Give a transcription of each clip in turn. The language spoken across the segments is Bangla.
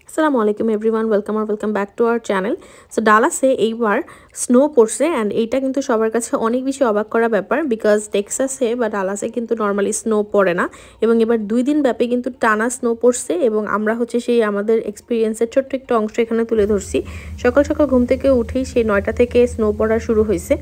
আসসালামু আলাইকুম everyone, welcome back to our channel. So ডালাসে এইবার স্নো পড়ছে অ্যান্ড এইটা কিন্তু সবার কাছে অনেক বেশি অবাক করা ব্যাপার, বিকজ টেক্সাসে বা ডালাসে কিন্তু নর্মালি স্নো পড়ে না, এবং এবার 2 দিন ব্যাপী কিন্তু টানা স্নো পড়ছে। এবং আমরা হচ্ছে সেই আমাদের এক্সপিরিয়েন্সের ছোট্ট একটা অংশ এখানে তুলে ধরছি। সকাল সকাল ঘুম থেকে উঠেই সেই 9টা থেকে স্নো পড়া শুরু হয়েছে।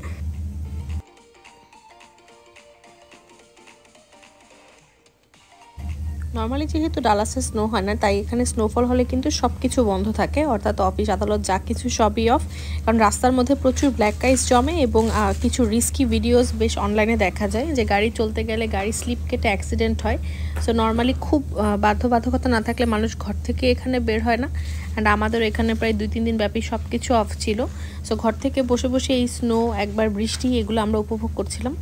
নর্মালি যেহেতু ডালাসে স্নো হয় না, তাই এখানে স্নোফল হলে কিন্তু সব কিছু বন্ধ থাকে, অর্থাৎ অফিস আদালত যা কিছু সবই অফ। কারণ রাস্তার মধ্যে প্রচুর ব্ল্যাক আইস জমে এবং কিছু রিস্কি ভিডিওস বেশ অনলাইনে দেখা যায় যে গাড়ি চলতে গেলে গাড়ি স্লিপ কেটে অ্যাক্সিডেন্ট হয়। সো নর্মালি খুব বাধ্যবাধকতা না থাকলে মানুষ ঘর থেকে এখানে বের হয় না। অ্যান্ড আমাদের এখানে প্রায় 2-3 দিন ব্যাপী সব কিছু অফ ছিল। সো ঘর থেকে বসে বসে এই স্নো, একবার বৃষ্টি, এগুলো আমরা উপভোগ করছিলাম।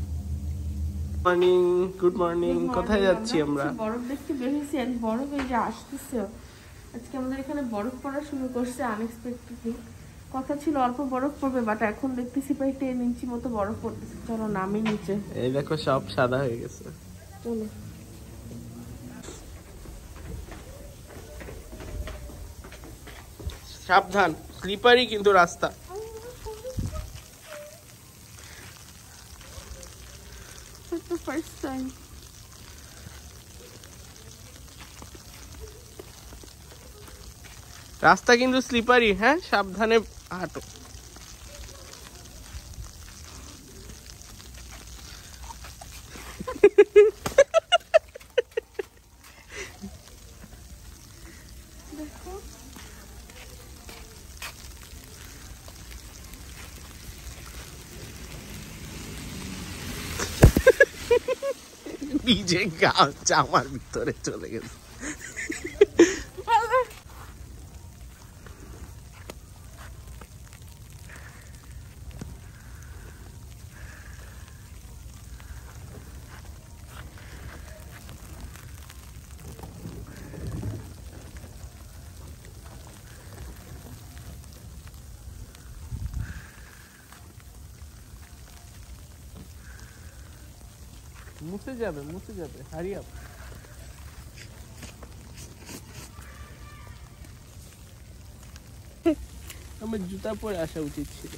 Morning, good morning. কোথায় যাচ্ছি আমরা? বরফ দেখতে বের হয়েছি, আর বরফ এই যে আসতেছে। আজকে আমাদের এখানে বরফ পড়া শুরু করছে আনএক্সপেক্টেডলি। কথা ছিল অল্প বরফ পড়বে, বাট এখন দেখতেছি প্রায় 10 ইঞ্চি মতো বরফ পড়তেছে। চলো নামি নিচে। এই দেখো সব সাদা হয়ে গেছে। চলো। সাবধান, স্লিপারি কিন্তু রাস্তা। ফার্স্ট টাইম রাস্তা কিন্তু স্লিপারি, হ্যাঁ সাবধানে হাঁটো। ভিজে গা জামার ভিতরে চলে গেছে। মুছে যাবে, হারি আপ। আমার জুতা পরে আসা উচিত ছিল।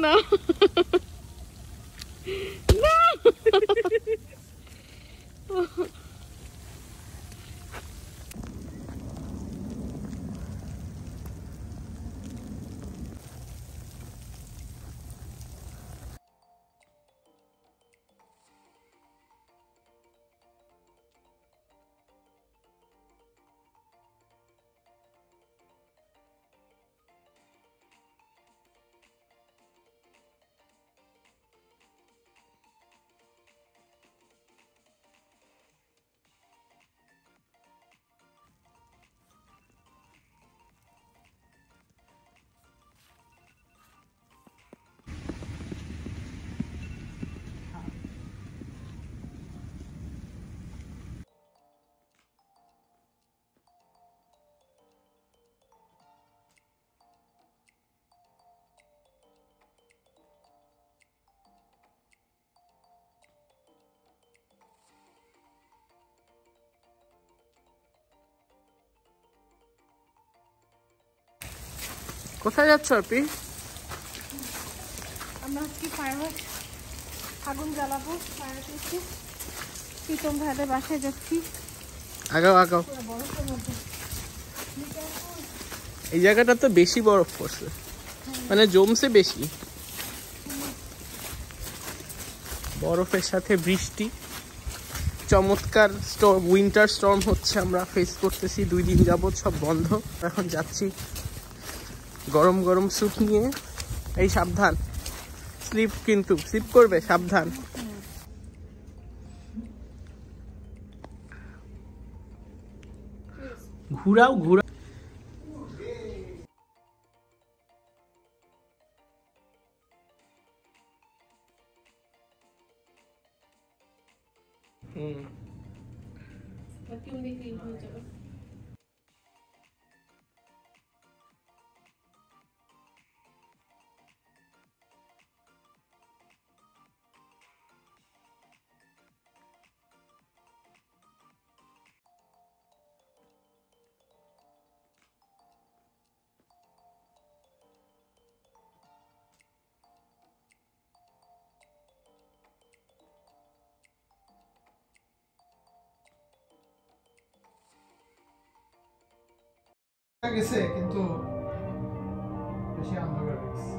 না কোথায় যাচ্ছ আপনি? আমরা আজকে ফায়ারওয়ার্ক আগুন জ্বালাবো। প্রীতম ভাইদের বাসায় যাচ্ছি। আগাও। এই জায়গাটা তো বেশি বরফ পড়ছে, মানে জমছে বেশি। বরফের সাথে বৃষ্টি, চমৎকার স্টর্ম, উইন্টার স্টর্ম হচ্ছে, আমরা ফেস করতেছি 2 দিন যাবত, সব বন্ধ। এখন যাচ্ছি গরম গরম স্যুট নিয়ে। এই সাবধান, স্লিপ করবে, সাবধান। ঘুরাও। হুম ভ্যাকুয়াম দিয়ে ক্লিন হয়ে যাবে। গেছে কিন্তু বেশি অন্ধকার গেছে।